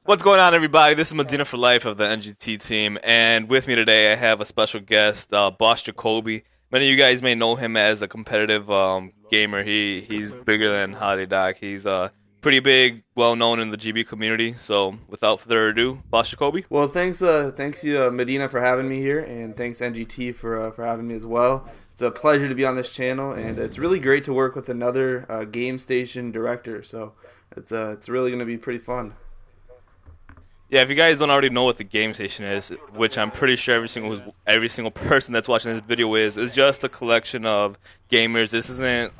What's going on, everybody? This is Medina4life of the NGT team, and with me today I have a special guest, Boss Jacoby. Many of you guys may know him as a competitive gamer. He's bigger than Holiday Doc. He's pretty big, well known in the GB community. So, without further ado, Boss Jacoby. Well, thanks you, Medina, for having me here, and thanks NGT for having me as well. It's a pleasure to be on this channel, and it's really great to work with another game station director. So it's really going to be pretty fun. Yeah, if you guys don't already know what the game station is, which I'm pretty sure every single person that's watching this video is just a collection of gamers. This isn't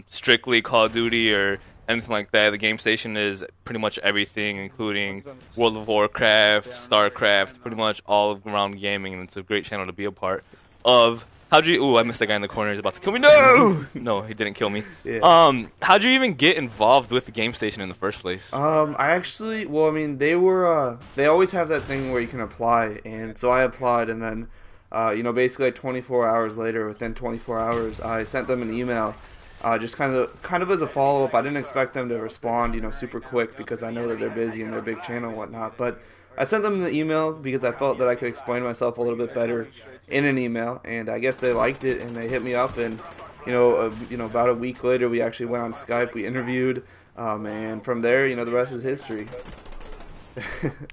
strictly Call of Duty or anything like that. The game station is pretty much everything, including World of Warcraft, StarCraft, pretty much all around gaming, and it's a great channel to be a part of. How'd you? Ooh, I missed that guy in the corner. He's about to kill me. No, no, he didn't kill me. Yeah. How'd you even get involved with the game station in the first place? I actually, well, I mean, they always have that thing where you can apply, and so I applied, and then, basically like 24 hours later, within 24 hours, I sent them an email, just kind of as a follow-up. I didn't expect them to respond, super quick because I know that they're busy and they're a big channel and whatnot, but I sent them the email because I felt that I could explain myself a little bit better in an email, and I guess they liked it, and they hit me up, and about a week later, we actually went on Skype, we interviewed, and from there, the rest is history.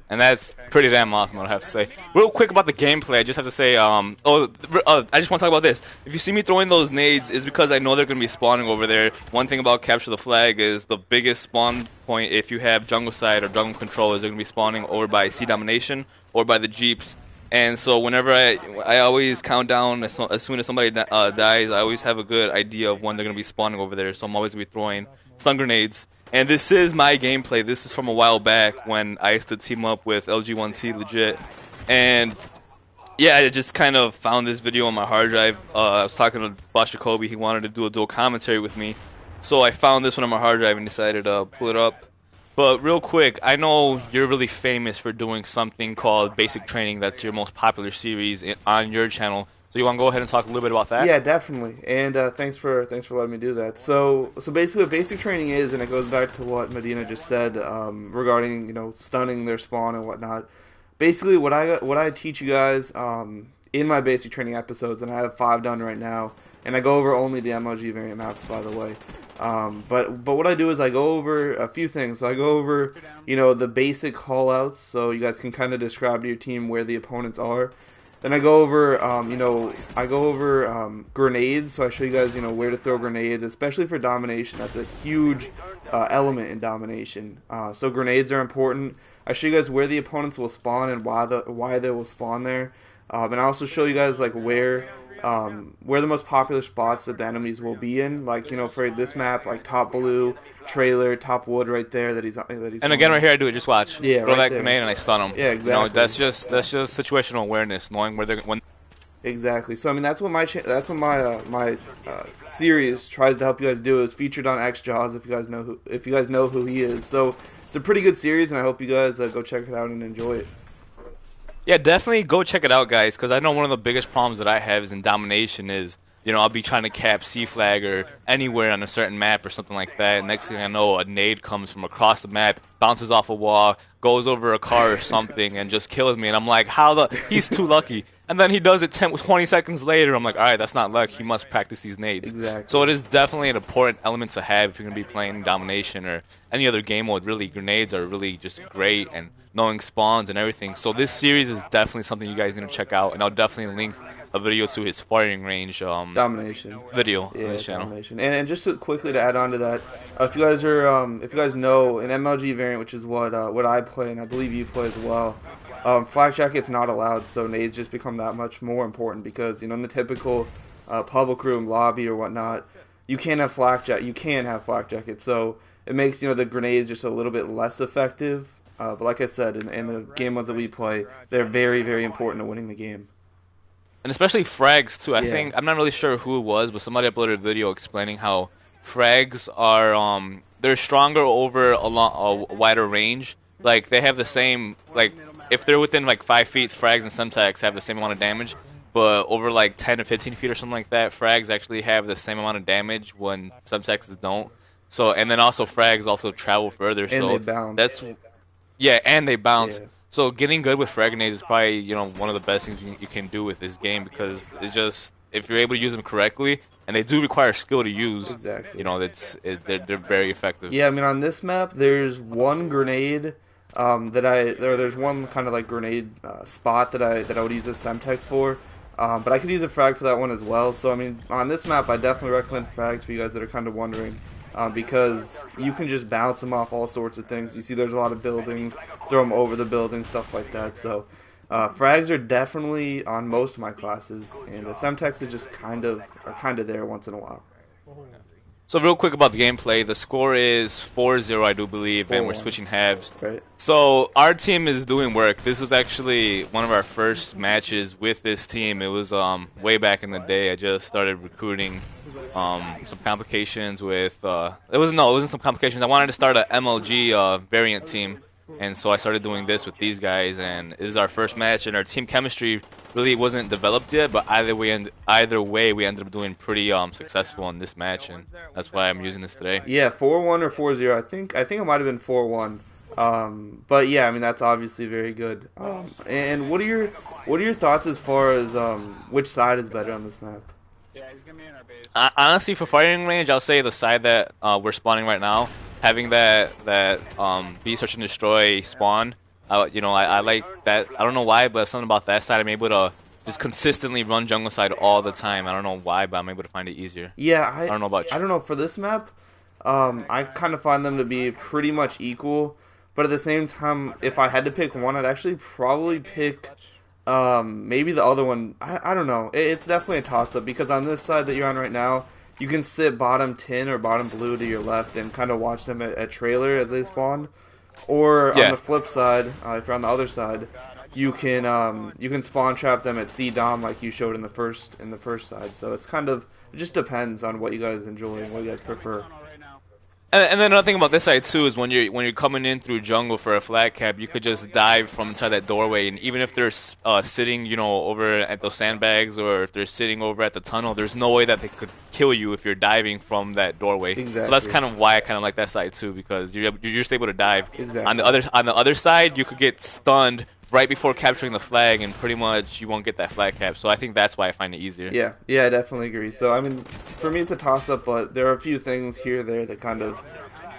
And that's pretty damn awesome, I have to say. Real quick about the gameplay, I just have to say, I just want to talk about this. If you see me throwing those nades, it's because I know they're going to be spawning over there. One thing about Capture the Flag is the biggest spawn point, if you have jungle side or jungle control, is they're going to be spawning over by C Domination or by the Jeeps. And so whenever I always count down as soon as somebody dies, I always have a good idea of when they're going to be spawning over there. So I'm always going to be throwing stun grenades. And this is my gameplay. This is from a while back when I used to team up with LG1T legit. And yeah, I just kind of found this video on my hard drive. I was talking to Boss Jacoby. He wanted to do a dual commentary with me. So I found this one on my hard drive and decided to pull it up. But real quick, I know you're really famous for doing something called Basic Training. That's your most popular series on your channel. So you want to go ahead and talk a little bit about that? Yeah, definitely. And thanks for letting me do that. So basically, what basic training is, and it goes back to what Medina just said regarding stunning their spawn and whatnot. Basically, what I teach you guys in my basic training episodes, and I have 5 done right now, and I go over only the MLG variant maps, by the way. But what I do is I go over a few things. So I go over the basic callouts, so you guys can kind of describe to your team where the opponents are. Then I go over grenades, so I show you guys where to throw grenades, especially for domination. That's a huge element in domination. So grenades are important. I show you guys where the opponents will spawn and why they will spawn there. And I also show you guys like where the most popular spots that the enemies will be in, like for this map, like top blue, trailer, top wood, right there that he's. And again, right here, I do it. Just watch. Yeah, throw right that there. grenade and I stun him. Yeah, exactly. That's just situational awareness, knowing where they're when. Exactly. So I mean, that's what my series tries to help you guys do. Is featured on XJaws if you guys know who he is. So it's a pretty good series, and I hope you guys go check it out and enjoy it. Yeah, definitely go check it out, guys, because I know one of the biggest problems that I have is in domination is, I'll be trying to cap C-flag or anywhere on a certain map or something like that, and next thing I know, a nade comes from across the map, bounces off a wall, goes over a car or something, and just kills me, and I'm like, he's too lucky. And then he does it 20 seconds later. I'm like, all right, that's not luck. He must practice these nades. Exactly. So it is definitely an important element to have if you're going to be playing domination or any other game mode. Really, grenades are really just great, and knowing spawns and everything. So this series is definitely something you guys need to check out, and I'll definitely link a video to his firing range domination video on this channel. Domination. And just quickly to add on to that, if you guys know an MLG variant, which is what I play, and I believe you play as well. Flak jacket's not allowed, so nades just become that much more important because in the typical public room lobby or whatnot, you can have flak jacket, so it makes the grenades just a little bit less effective. But like I said, in the game modes that we play, they're very, very important to winning the game. And especially frags too. I Yeah. think I'm not really sure who it was, but somebody uploaded a video explaining how frags are they're stronger over a wider range. Like they have the same if they're within like 5 feet, frags and semtex have the same amount of damage, but over like 10 to 15 feet or something like that, frags actually have the same amount of damage when semtexes don't. So and then also frags also travel further. And So they bounce. that's Yeah, and they bounce. Yeah. So getting good with frag grenades is probably, you know, one of the best things you can do with this game, because it's just, if you're able to use them correctly, and they do require skill to use, Exactly. you know, they're very effective. Yeah, I mean, on this map, there's one grenade there's one kind of like grenade spot that I would use the Semtex for, but I could use a frag for that one as well. So I mean, on this map, I definitely recommend frags for you guys that are kind of wondering, because you can just bounce them off all sorts of things. You see, there's a lot of buildings, throw them over the building, stuff like that. So frags are definitely on most of my classes, and Semtex is just kind of there once in a while. So real quick about the gameplay, the score is 4-0, I do believe, and we're switching halves. Right. So our team is doing work. This was actually one of our first matches with this team. It was way back in the day. I just started recruiting. Some complications with it wasn't some complications. I wanted to start a MLG variant team, and so I started doing this with these guys, and this is our first match, and our team chemistry really wasn't developed yet, but either way we ended up doing pretty successful in this match, and that's why I'm using this today. Yeah, 4-1 or 4-0. I think it might have been 4-1. But yeah, I mean, that's obviously very good. And what are your thoughts as far as which side is better on this map? Honestly, for firing range, I'll say the side that we're spawning right now, having that be search and destroy spawn. You know, I like that. I don't know why, but something about that side, I'm able to just consistently run jungle side all the time. I don't know why, but I'm able to find it easier. Yeah, I don't know about you. I don't know, for this map, I kind of find them to be pretty much equal. But at the same time, if I had to pick one, I'd actually probably pick maybe the other one. I don't know. It's definitely a toss-up, because on this side that you're on right now, you can sit bottom tin or bottom blue to your left and kind of watch them at trailer as they spawn. Or on the flip side, if you're on the other side, you can spawn trap them at C dom like you showed in the first side. So it's kind of, it just depends on what you guys enjoy and what you guys prefer. And then another thing about this side too is when you're coming in through jungle for a flag cap, you could just dive from inside that doorway, and even if they're sitting, you know, over at those sandbags, or if they're sitting over at the tunnel, there's no way that they could kill you if you're diving from that doorway. Exactly. So that's kind of why I kind of like that side too, because you're just able to dive. Exactly. On the other side, you could get stunned right before capturing the flag, and pretty much you won't get that flag cap. So I think that's why I find it easier. Yeah, I definitely agree. So I mean, for me it's a toss-up, but there are a few things here or there that kind of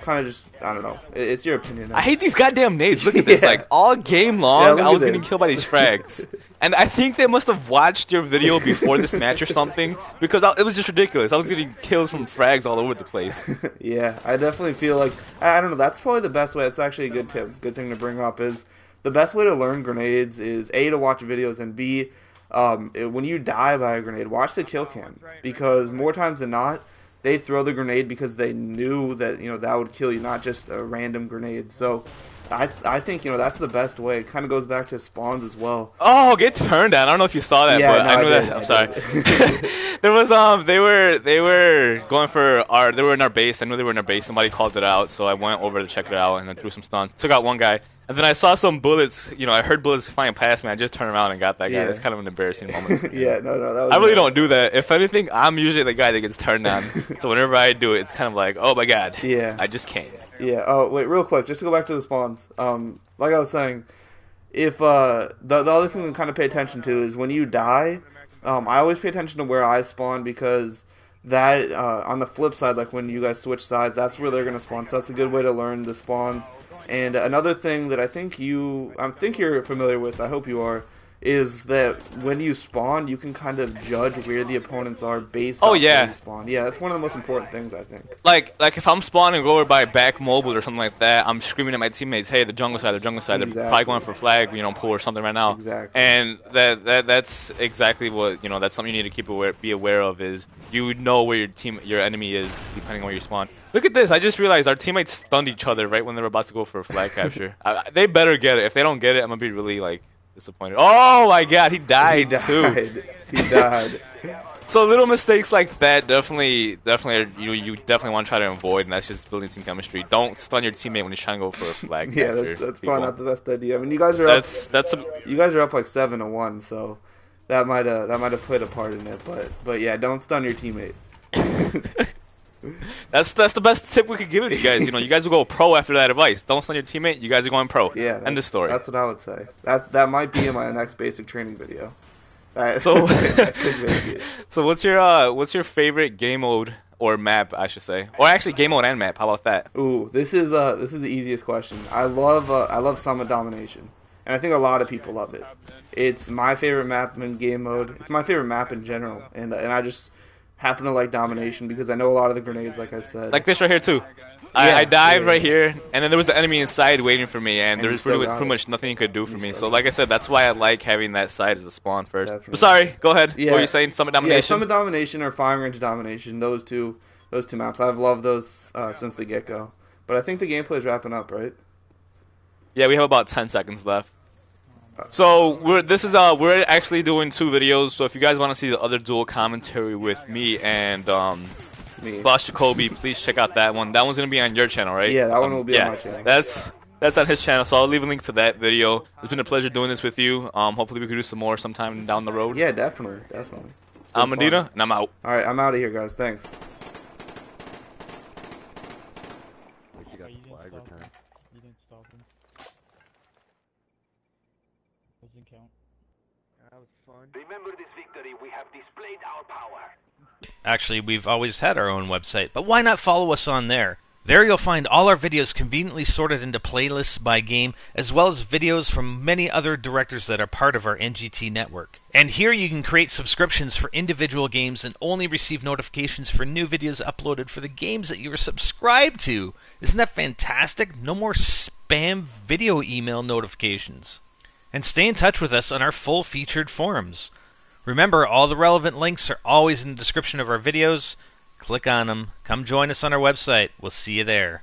just, I don't know. It's your opinion. I hate these goddamn nades. Look at this. Like, all game long, I was getting killed by these frags. And I think they must have watched your video before this match or something, because it was just ridiculous. I was getting kills from frags all over the place. Yeah, I definitely feel like, I don't know, that's probably the best way. It's actually a good tip, good thing to bring up, is the best way to learn grenades is A, to watch videos, and B, when you die by a grenade, watch the kill cam, because more times than not, they throw the grenade because they knew that, you know, that would kill you, not just a random grenade. So I think, you know, that's the best way. It kind of goes back to spawns as well. Oh, get turned down. I don't know if you saw that, but I knew that. I'm sorry. There was they were going for they were in our base. I knew they were in our base. Somebody called it out, so I went over to check it out and then threw some stuns. Took out one guy. And then I saw some bullets, you know, I heard bullets flying past me. I just turned around and got that guy. Yeah. It's kind of an embarrassing moment. Yeah, no, that was I really don't do that. If anything, I'm usually the guy that gets turned on. So whenever I do it, it's kind of like, oh my god. Yeah. I just can't. Yeah. Oh, wait, real quick, just to go back to the spawns. Like I was saying, if the other thing to kind of pay attention to is when you die, I always pay attention to where I spawn, because that on the flip side, like when you guys switch sides, that's where they're going to spawn. So that's a good way to learn the spawns. And another thing that I think you're familiar with, I hope you are, is that when you spawn, you can kind of judge where the opponents are based on where you spawn. Yeah, that's one of the most important things, I think. Like if I'm spawning over by back mobile or something like that, I'm screaming at my teammates, hey, the jungle side. Exactly. They're probably going for flag, you know, pull or something right now. Exactly. And that's exactly what, you know, that's something you need to be aware of, is you know where your enemy is depending on where you spawn. Look at this. I just realized our teammates stunned each other right when they were about to go for a flag capture. They better get it. If they don't get it, I'm going to be really, like, disappointed. Oh, my God. He died, too. He died. So little mistakes like that definitely you definitely want to try to avoid, and that's just building team chemistry. Don't stun your teammate when he's trying to go for a flag capture. Yeah, that's probably not the best idea. I mean, you guys are up like 7-1, so that might have played a part in it. But yeah, don't stun your teammate. That's the best tip we could give you guys. You know, you guys will go pro after that advice. Don't stun your teammate. You guys are going pro. Yeah. End the story. That's what I would say. That might be in my next basic training video. So, so what's your favorite game mode or map, I should say, or actually game mode and map? How about that? Ooh, this is the easiest question. I love Summit Domination, and I think a lot of people love it. It's my favorite map in game mode. It's my favorite map in general, and I just happen to like Domination because I know a lot of the grenades, like I said. Like this right here too. I dived right here, and then there was an enemy inside waiting for me, and there was pretty much nothing you could do for me. So, like I said, that's why I like having that side as a spawn first. Definitely. But sorry, go ahead. Yeah. What were you saying? Summit Domination? Yeah, Summit Domination or Firing Range Domination. Those two maps. I've loved those since the get-go. But I think the gameplay is wrapping up, right? Yeah, we have about 10 seconds left. So we're actually doing 2 videos. So if you guys want to see the other dual commentary with me and Boss Jacoby, please check out that one. That one's gonna be on your channel, right? Yeah, that one will be on my channel. That's on his channel. So I'll leave a link to that video. It's been a pleasure doing this with you. Hopefully we can do some more sometime down the road. Yeah, definitely. I'm Medina, and I'm out. All right, I'm out of here, guys. Thanks. You got the flag return. You didn't stop him. Doesn't count. That was fun. Remember this victory, we have displayed our power. Actually, we've always had our own website, but why not follow us on there? There you'll find all our videos conveniently sorted into playlists by game, as well as videos from many other directors that are part of our NGT network. And here you can create subscriptions for individual games and only receive notifications for new videos uploaded for the games that you are subscribed to. Isn't that fantastic? No more spam video email notifications. And stay in touch with us on our full featured forums. Remember, all the relevant links are always in the description of our videos. Click on them. Come join us on our website. We'll see you there.